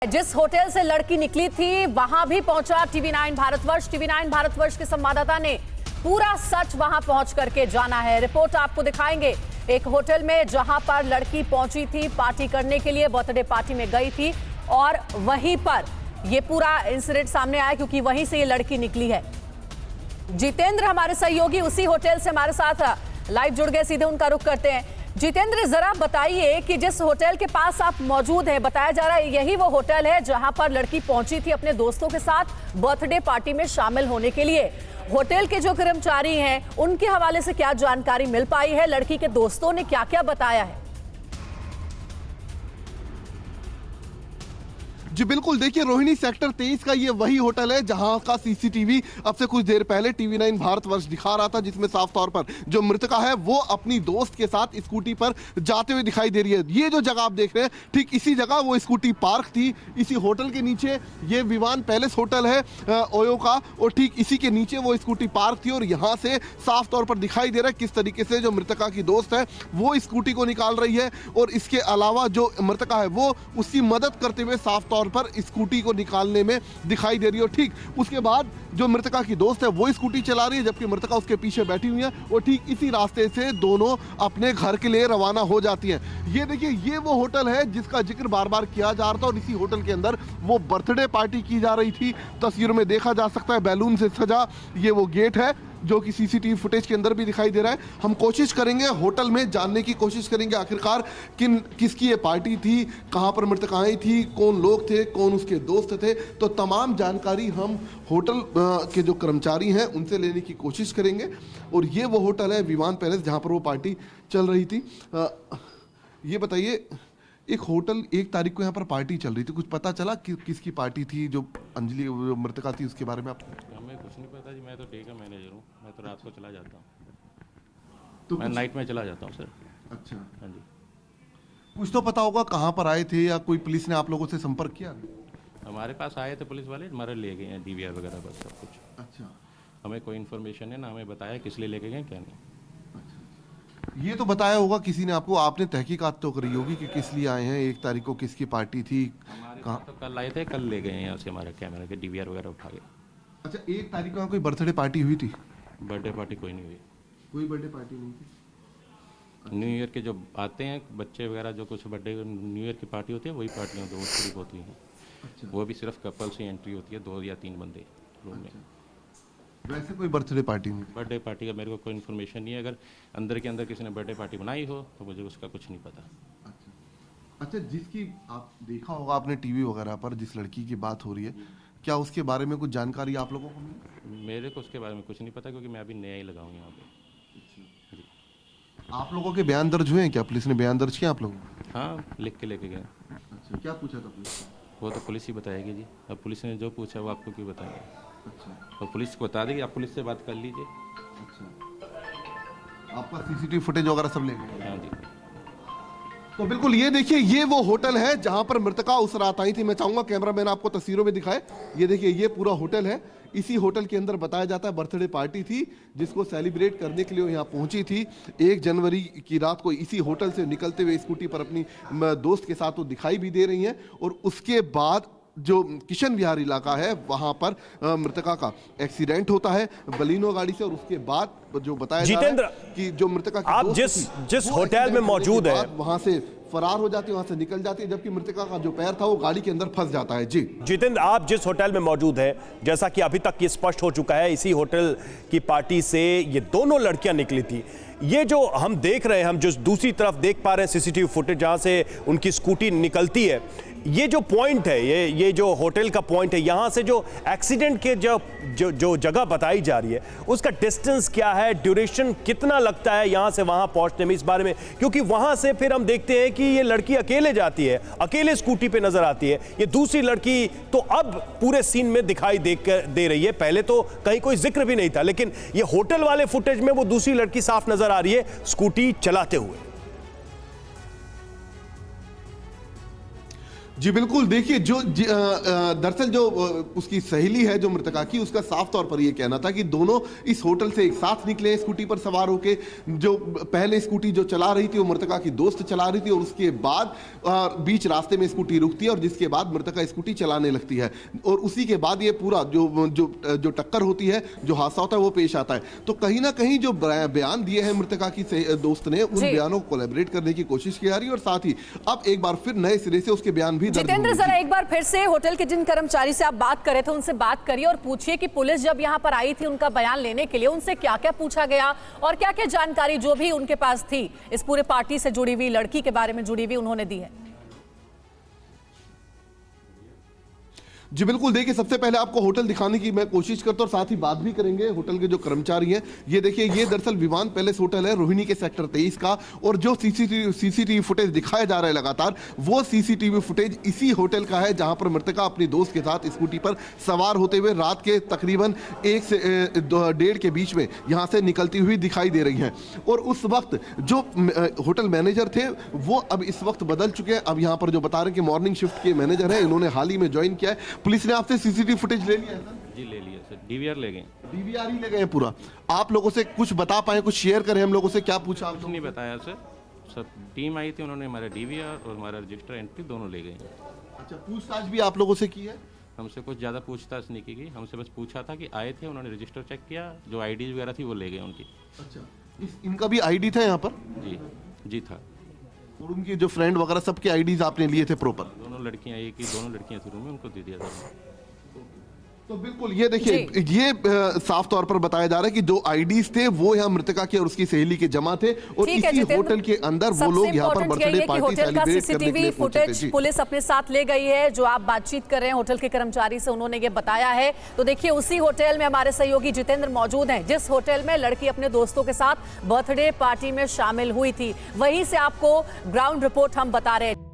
जिस होटल से लड़की निकली थी वहां भी पहुंचा टीवी9 भारतवर्ष। टीवी9 भारतवर्ष के संवाददाता ने पूरा सच वहां पहुंच करके जाना है। रिपोर्ट आपको दिखाएंगे। एक होटल में जहां पर लड़की पहुंची थी पार्टी करने के लिए, बर्थडे पार्टी में गई थी और वहीं पर यह पूरा इंसिडेंट सामने आया क्योंकि वहीं से ये लड़की निकली है। जितेंद्र हमारे सहयोगी उसी होटल से हमारे साथ लाइव जुड़ गए, सीधे उनका रुख करते हैं। जितेंद्र, जरा बताइए कि जिस होटल के पास आप मौजूद हैं, बताया जा रहा है यही वो होटल है जहां पर लड़की पहुंची थी अपने दोस्तों के साथ बर्थडे पार्टी में शामिल होने के लिए। होटल के जो कर्मचारी हैं उनके हवाले से क्या जानकारी मिल पाई है? लड़की के दोस्तों ने क्या क्या बताया है? जी बिल्कुल, देखिए रोहिणी, सेक्टर 23 का ये वही होटल है जहां का सीसीटीवी अब से कुछ देर पहले टीवी9 भारतवर्ष दिखा रहा था, जिसमें साफ तौर पर जो मृतका है वो अपनी दोस्त के साथ स्कूटी पर जाते हुए दिखाई दे रही है। ये जो जगह आप देख रहे हैं, ठीक इसी जगह वो स्कूटी पार्क थी। इसी होटल के नीचे ये विवान पैलेस होटल है ओयो का, और ठीक इसी के नीचे वो स्कूटी पार्क थी। और यहाँ से साफ तौर पर दिखाई दे रहा है किस तरीके से जो मृतका की दोस्त है वो स्कूटी को निकाल रही है, और इसके अलावा जो मृतका है वो उसकी मदद करते हुए साफ तौर पर स्कूटी को निकालने में दिखाई दे रही है। और ठीक उसके बाद जो मृतका की दोस्त है वो स्कूटी चला रही है, जबकि मृतका उसके पीछे बैठी हुई है, और ठीक इसी रास्ते से दोनों अपने घर के लिए रवाना हो जाती हैं। ये देखिए, ये वो होटल है जिसका जिक्र बार बार किया जा रहा था, और इसी होटल के अंदर वो बर्थडे पार्टी की जा रही थी। तस्वीरों में देखा जा सकता है बैलून से सजा ये वो गेट है जो कि सीसीटीवी फुटेज के अंदर भी दिखाई दे रहा है। हम कोशिश करेंगे होटल में जानने की कोशिश करेंगे आखिरकार किसकी ये पार्टी थी, कहां पर मृतकाएं थी, कौन लोग थे, कौन उसके दोस्त थे। तो तमाम जानकारी हम होटल के जो कर्मचारी हैं उनसे लेने की कोशिश करेंगे। और ये वो होटल है विवान पैलेस जहां पर वो पार्टी चल रही थी। ये बताइए, एक होटल 1 तारीख को यहाँ पर पार्टी चल रही थी, कुछ पता चला कि किसकी पार्टी थी? जो अंजलि जो मृतका थी उसके बारे में आपको? हमें कुछ नहीं पता जी, मैं तो डे का मैनेजर हूँ, मैं तो रात को चला जाता हूँ, तो मैं नाइट में चला जाता हूँ सर। अच्छा, हाँ जी। कुछ तो पता होगा कहाँ पर आए थे, या कोई पुलिस ने आप लोगों से संपर्क किया? हमारे पास आए थे पुलिस वाले, हमारे ले गए हैं डीवीआर वगैरह बस सब कुछ। अच्छा, हमें कोई इन्फॉर्मेशन है ना, हमें बताया किस लिए लेके गए क्या नहीं। ये तो बताया होगा किसी ने आपको, आपने तहकीकात तो करी होगी कि किस लिए आए हैं, 1 तारीख को किसकी पार्टी थी, कहाँ? तो कल आए थे, कल ले गए हैं यहाँ से हमारे कैमरे के डीवीआर वगैरह उठा के। अच्छा, 1 तारीख को कोई बर्थडे पार्टी हुई थी? बर्थडे पार्टी कोई नहीं हुई, कोई बर्थडे पार्टी नहीं थी। न्यू ईयर के जो आते हैं बच्चे वगैरह, जो कुछ बर्थडे न्यू ईयर की पार्टी होती है वही पार्टियाँ दो सिर्फ होती हैं। अच्छा, वो भी सिर्फ कपल्स ही एंट्री होती है, 2 या 3 बंदे रूम में। वैसे कोई बर्थडे पार्टी नहीं? बर्थडे पार्टी का मेरे को कोई इन्फॉर्मेशन नहीं है। अगर अंदर के अंदर किसी ने बर्थडे पार्टी बनाई हो तो मुझे उसका कुछ नहीं पता। अच्छा, जिसकी आप देखा होगा आपने टीवी वगैरह पर, जिस लड़की की बात हो रही है, क्या उसके बारे में कुछ जानकारी आप लोगों को मिली? मेरे को उसके बारे में कुछ नहीं पता क्योंकि मैं अभी नया ही लगा हूँ यहाँ पे। जी। आप लोगों के बयान दर्ज हुए हैं क्या? पुलिस ने बयान दर्ज किया आप लोगों? हाँ, लिख के लेके गए। अच्छा, क्या पूछा था पुलिस? वो तो पुलिस ही बताएगी जी, अब पुलिस ने जो पूछा वो आपको क्यों बताएंगे। अच्छा, और पुलिस को बता देगी, आप पुलिस से बात कर लीजिए। अच्छा, आपका सीसीटीवी फुटेज वगैरह सब ले गए? हाँ जी। तो बिल्कुल, ये देखिए, ये वो होटल है जहां पर मृतका उस रात आई थी। मैं चाहूंगा कैमरामैन आपको तस्वीरों में दिखाए। ये देखिए, ये पूरा होटल है। इसी होटल के अंदर बताया जाता है बर्थडे पार्टी थी जिसको सेलिब्रेट करने के लिए यहाँ पहुंची थी। 1 जनवरी की रात को इसी होटल से निकलते हुए स्कूटी पर अपनी दोस्त के साथ वो दिखाई भी दे रही हैं। और उसके बाद जो किशन विहार इलाका है वहां पर मृतका का एक्सीडेंट होता है बलिनो गाड़ी से। और उसके बाद जो बताया जा रहा है कि जो मृतका की आप जिस होटल में मौजूद है वहां से फरार हो जाती है, वहां से निकल जाती है, जबकि मृतका का जो पैर था वो गाड़ी के अंदर फंस जाता है। जी जितेंद्र, आप जिस होटल में मौजूद है, जैसा कि अभी तक ये स्पष्ट हो चुका है, इसी होटल की पार्टी से ये दोनों लड़कियां निकली थी। ये जो हम देख रहे हैं, हम जो दूसरी तरफ देख पा रहे हैं सीसीटीवी फुटेज जहां से उनकी स्कूटी निकलती है, ये जो पॉइंट है, ये जो होटल का पॉइंट है, यहां से जो एक्सीडेंट के जो जगह बताई जा रही है उसका डिस्टेंस क्या है, ड्यूरेशन कितना लगता है यहां से वहां पहुंचने में, इस बारे में? क्योंकि वहां से फिर हम देखते हैं कि ये लड़की अकेले जाती है, अकेले स्कूटी पे नजर आती है। ये दूसरी लड़की तो अब पूरे सीन में दिखाई दे रही है, पहले तो कहीं कोई जिक्र भी नहीं था, लेकिन ये होटल वाले फुटेज में वो दूसरी लड़की साफ नजर आ रही है स्कूटी चलाते हुए। जी बिल्कुल, देखिए दरअसल जो उसकी सहेली है जो मृतका की, उसका साफ तौर पर यह कहना था कि दोनों इस होटल से एक साथ निकले स्कूटी पर सवार होके। जो पहले स्कूटी जो चला रही थी वो मृतका की दोस्त चला रही थी और उसके बाद बीच रास्ते में स्कूटी रुकती है और जिसके बाद मृतका स्कूटी चलाने लगती है और उसी के बाद ये पूरा जो टक्कर होती है, जो हादसा होता है वो पेश आता है। तो कहीं ना कहीं जो बयान दिए हैं मृतका की दोस्त ने, उन बयानों को कोलैबोरेट करने की कोशिश की जा रही है और साथ ही अब एक बार फिर नए सिरे से उसके बयान भी दर्ज जितेंद्र, होंगे। जरा एक बार फिर से होटल के जिन कर्मचारी से आप बात करे थे उनसे बात करिए और पूछिए कि पुलिस जब यहां पर आई थी उनका बयान लेने के लिए उनसे क्या क्या पूछा गया और क्या क्या जानकारी जो भी उनके पास थी इस पूरे पार्टी से जुड़ी हुई, लड़की के बारे में जुड़ी हुई, उन्होंने दी है। जी बिल्कुल, देखिए सबसे पहले आपको होटल दिखाने की मैं कोशिश करता हूं और साथ ही बात भी करेंगे होटल के जो कर्मचारी हैं। ये देखिए, ये दरअसल विवान पैलेस होटल है रोहिणी के सेक्टर 23 का और जो सीसीटीवी फुटेज दिखाया जा रहा है लगातार, वो सीसीटीवी फुटेज इसी होटल का है जहां पर मृतका अपनी दोस्त के साथ स्कूटी पर सवार होते हुए रात के तकरीबन 1 से 1:30 के बीच में यहां से निकलती हुई दिखाई दे रही हैं। और उस वक्त जो होटल मैनेजर थे वो अब इस वक्त बदल चुके हैं। अब यहां पर जो बता रहे हैं कि मॉर्निंग शिफ्ट के मैनेजर हैं, इन्होंने हाल ही में ज्वाइन किया है। पुलिस ने आपसे सीसीटीवी फुटेज ले लिया है सर? जी ले लिया सर, डीवीआर ले गए। डीवीआर ही ले गए पूरा। आप लोगों से कुछ बता पाए, कुछ शेयर करें हम लोगों से, क्या पूछा आप कुछ लोगों नहीं बताया सर, सब टीम आई थी, उन्होंने हमारा डीवीआर और हमारा रजिस्टर एंट्री दोनों ले गए। अच्छा, पूछताछ भी आप लोगों से की है? हमसे कुछ ज़्यादा पूछताछ नहीं की गई, हमसे बस पूछा था कि आए थे, उन्होंने रजिस्टर चेक किया, जो आईडी वगैरह थी वो ले गए उनकी। अच्छा, इनका भी आईडी था यहाँ पर? जी जी था। और उनकी जो फ्रेंड वगैरह सबके आईडीज आपने लिए थे प्रॉपर? दोनों लड़कियां, एक ही दोनों लड़कियां थी रूम में, उनको दे दिया था। तो बिल्कुल ये देखिए, ये साफ तौर पर बताया जा रहा है कि जो आईडीज थे वो यहाँ मृतका के और उसकी सहेली के जमा थे और इसी होटल के अंदर वो लोग यहाँ पर बर्थडे पार्टी सेलिब्रेट करने के लिए फुटेज पुलिस अपने साथ ले गई है। जो आप बातचीत कर रहे हैं होटल के कर्मचारी से, उन्होंने ये बताया है। तो देखिए, उसी होटल में हमारे सहयोगी जितेंद्र मौजूद हैं, जिस होटल में लड़की अपने दोस्तों के साथ बर्थडे पार्टी में शामिल हुई थी। वहीं से आपको ग्राउंड रिपोर्ट हम बता रहे हैं।